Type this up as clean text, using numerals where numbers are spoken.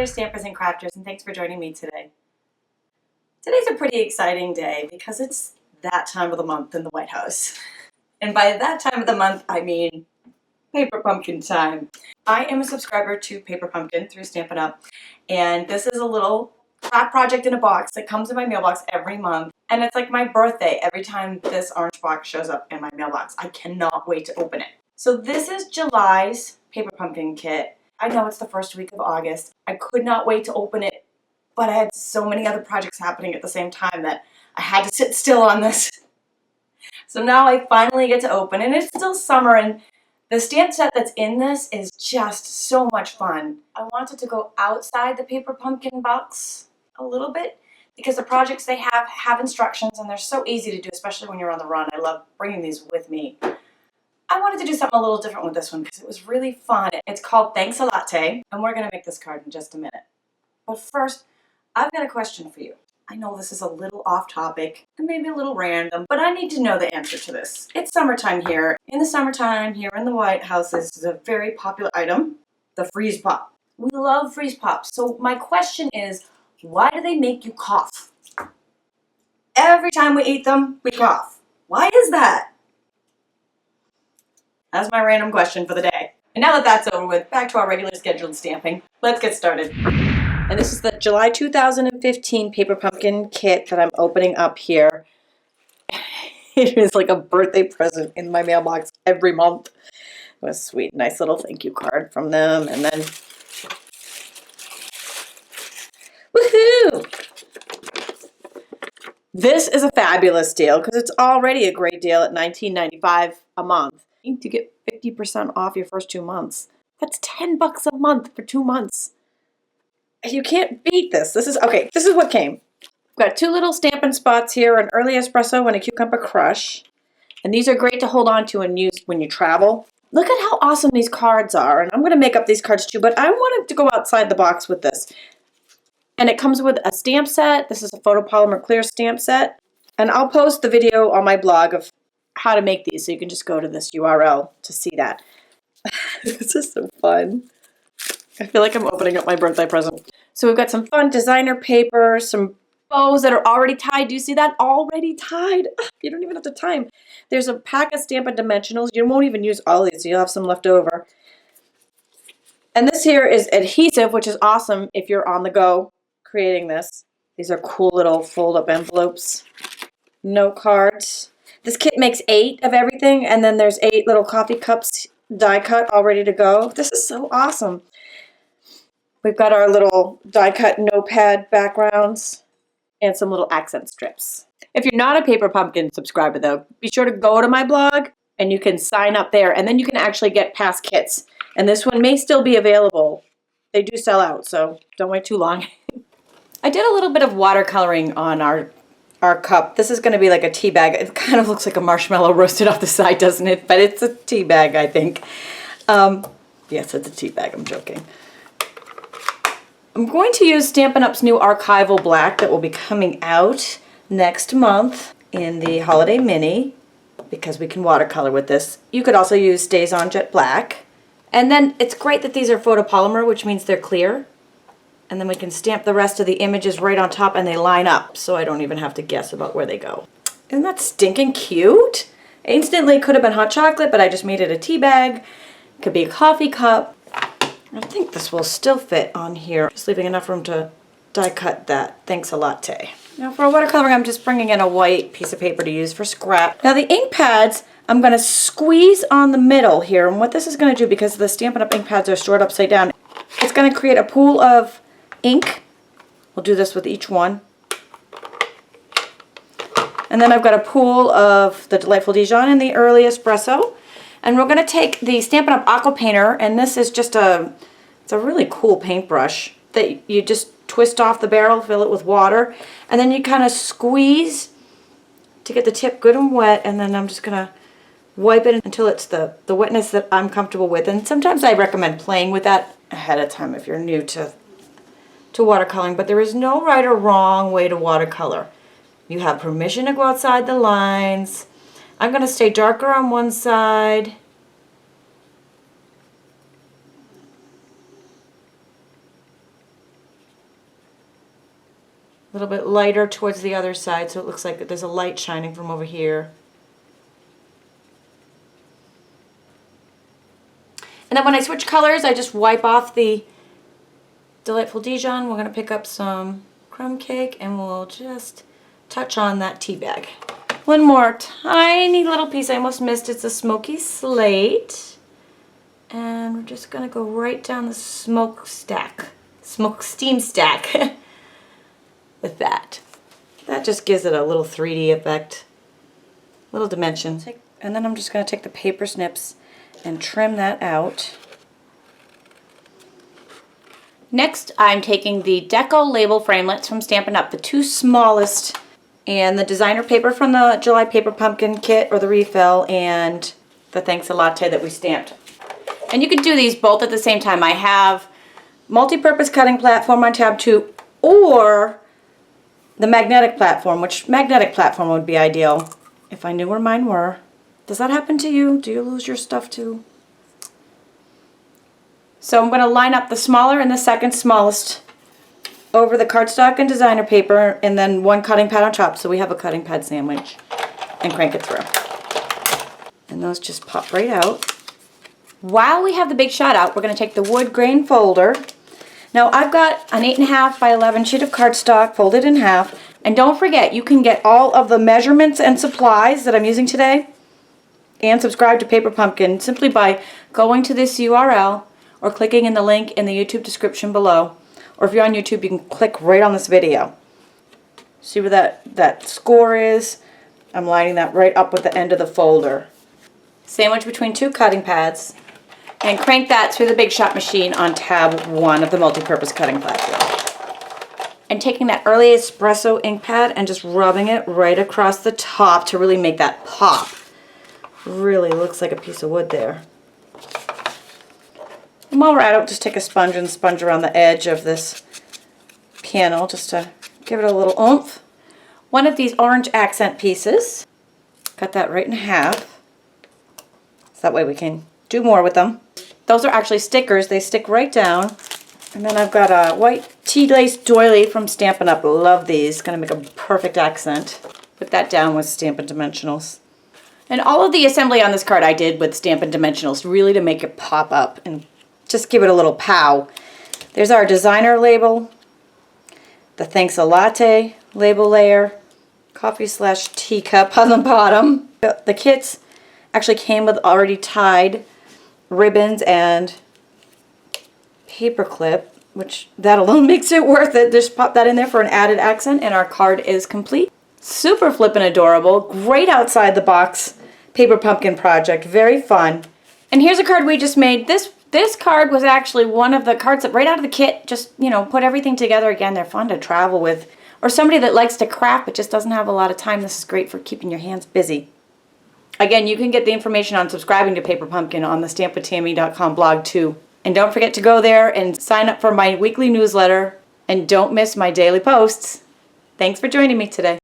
regular stampers and crafters, and thanks for joining me today. Today's a pretty exciting day because it's that time of the month in the White House. And by that time of the month, I mean Paper Pumpkin time. I am a subscriber to Paper Pumpkin through Stampin Up, and this is a little craft project in a box that comes in my mailbox every month, and it's like my birthday every time this orange box shows up in my mailbox. I cannot wait to open it. So this is July's Paper Pumpkin kit. I know it's the first week of August. I could not wait to open it, but I had so many other projects happening at the same time that I had to sit still on this. So now I finally get to open, and it's still summer, and the stamp set that's in this is just so much fun. I wanted to go outside the Paper Pumpkin box a little bit because the projects they have instructions, and they're so easy to do, especially when you're on the run. I love bringing these with me. I wanted to do something a little different with this one because it was really fun. It's called Thanks A Latte, and we're going to make this card in just a minute. But first, I've got a question for you. I know this is a little off topic and maybe a little random, but I need to know the answer to this. It's summertime here. In the summertime here in the White House, this is a very popular item, the freeze pop. We love freeze pops. So my question is, why do they make you cough? Every time we eat them, we cough. Why is that? That's my random question for the day. And now that that's over with, back to our regular scheduled stamping. Let's get started. And this is the July 2015 Paper Pumpkin kit that I'm opening up here. It is like a birthday present in my mailbox every month. It was sweet, nice little thank you card from them. And then, woohoo! This is a fabulous deal because it's already a great deal at $19.95 a month. To get 50% off your first 2 months. That's $10 a month for 2 months. You can't beat this. This is what came. We've got 2 little Stampin Spots here, an early espresso and a cucumber crush. And these are great to hold on to and use when you travel. Look at how awesome these cards are. And I'm going to make up these cards too, but I wanted to go outside the box with this. And it comes with a stamp set. This is a photopolymer clear stamp set. And I'll post the video on my blog of how to make these, so you can just go to this URL to see that. This is so fun. I feel like I'm opening up my birthday present. So we've got some fun designer paper, some bows that are already tied. Do you see that? Already tied. You don't even have to tie them. There's a pack of Stampin' Dimensionals. You won't even use all of these, so you'll have some left over. And this here is adhesive, which is awesome if you're on the go creating this. These are cool little fold-up envelopes. Note cards. This kit makes 8 of everything, and then there's 8 little coffee cups die cut all ready to go. This is so awesome. We've got our little die cut notepad backgrounds and some little accent strips. If you're not a Paper Pumpkin subscriber though, be sure to go to my blog and you can sign up there, and then you can actually get past kits. And this one may still be available. They do sell out, so don't wait too long. I did a little bit of watercoloring on our cup. This is going to be like a tea bag. It kind of looks like a marshmallow roasted off the side, doesn't it? But it's a tea bag, I think. Yes, it's a tea bag. I'm joking. I'm going to use Stampin' Up's new archival black that will be coming out next month in the Holiday Mini, because we can watercolor with this. You could also use Stays On Jet Black. And then it's great that these are photopolymer, which means they're clear. And then we can stamp the rest of the images right on top, and they line up, so I don't even have to guess about where they go. Isn't that stinking cute? Instantly could have been hot chocolate, but I just made it a tea bag. Could be a coffee cup. I think this will still fit on here. Just leaving enough room to die cut that Thanks A Latte. Now for watercoloring, I'm just bringing in a white piece of paper to use for scrap. Now the ink pads, I'm going to squeeze on the middle here, and what this is going to do, because the Stampin' Up ink pads are stored upside down, it's going to create a pool of ink. We'll do this with each one. And then I've got a pool of the Delightful Dijon and the Early Espresso. And we're going to take the Stampin' Up Aqua Painter, and this is just it's a really cool paintbrush that you just twist off the barrel, fill it with water, and then you kind of squeeze to get the tip good and wet, and then I'm just going to wipe it until it's the wetness that I'm comfortable with. And sometimes I recommend playing with that ahead of time if you're new to watercoloring, but there is no right or wrong way to watercolor. You have permission to go outside the lines. I'm going to stay darker on one side. little bit lighter towards the other side so it looks like there's a light shining from over here. And then when I switch colors, I just wipe off the Delightful Dijon. We're going to pick up some crumb cake and we'll just touch on that tea bag. One more tiny little piece I almost missed. It's a smoky slate. And we're just going to go right down the steam stack with that. That just gives it a little 3D effect, little dimension. And then I'm just going to take the paper snips and trim that out. Next, I'm taking the Deco label framelits from Stampin' Up, the two smallest, and the designer paper from the July Paper Pumpkin kit or the refill, and the Thanks A Latte that we stamped. And you can do these both at the same time. I have multi-purpose cutting platform on tab 2 or the magnetic platform, which magnetic platform would be ideal if I knew where mine were. Does that happen to you? Do you lose your stuff too? So I'm going to line up the smaller and the second smallest over the cardstock and designer paper and then one cutting pad on top so we have a cutting pad sandwich and crank it through. And those just pop right out. While we have the big shot out, we're going to take the wood grain folder. Now I've got an 8.5 by 11 sheet of cardstock folded in half. And don't forget, you can get all of the measurements and supplies that I'm using today and subscribe to Paper Pumpkin simply by going to this URL or clicking in the link in the YouTube description below. Or if you're on YouTube, you can click right on this video. See where that score is? I'm lining that right up with the end of the folder. Sandwich between two cutting pads and crank that through the Big Shot machine on tab 1 of the multi-purpose cutting platform. And taking that early espresso ink pad and just rubbing it right across the top to really make that pop. Really looks like a piece of wood there. And while we're at it, just take a sponge and sponge around the edge of this panel just to give it a little oomph. One of these orange accent pieces, cut that right in half. So that way we can do more with them. Those are actually stickers. They stick right down. And then I've got a white tea lace doily from Stampin' Up. Love these. Gonna make a perfect accent. Put that down with Stampin' Dimensionals. And all of the assembly on this card I did with Stampin' Dimensionals, really to make it pop up and just give it a little pow. There's our designer label, the Thanks A Latte label layer, coffee/teacup on the bottom. The kits actually came with already tied ribbons and paper clip, which that alone makes it worth it. Just pop that in there for an added accent and our card is complete. Super flippin' adorable, great outside the box Paper Pumpkin project, very fun. And here's a card we just made. This card was actually one of the cards that right out of the kit, just, you know, put everything together again. They're fun to travel with. Or somebody that likes to craft but just doesn't have a lot of time. This is great for keeping your hands busy. Again, you can get the information on subscribing to Paper Pumpkin on the stampwithtami.com blog too. And don't forget to go there and sign up for my weekly newsletter. And don't miss my daily posts. Thanks for joining me today.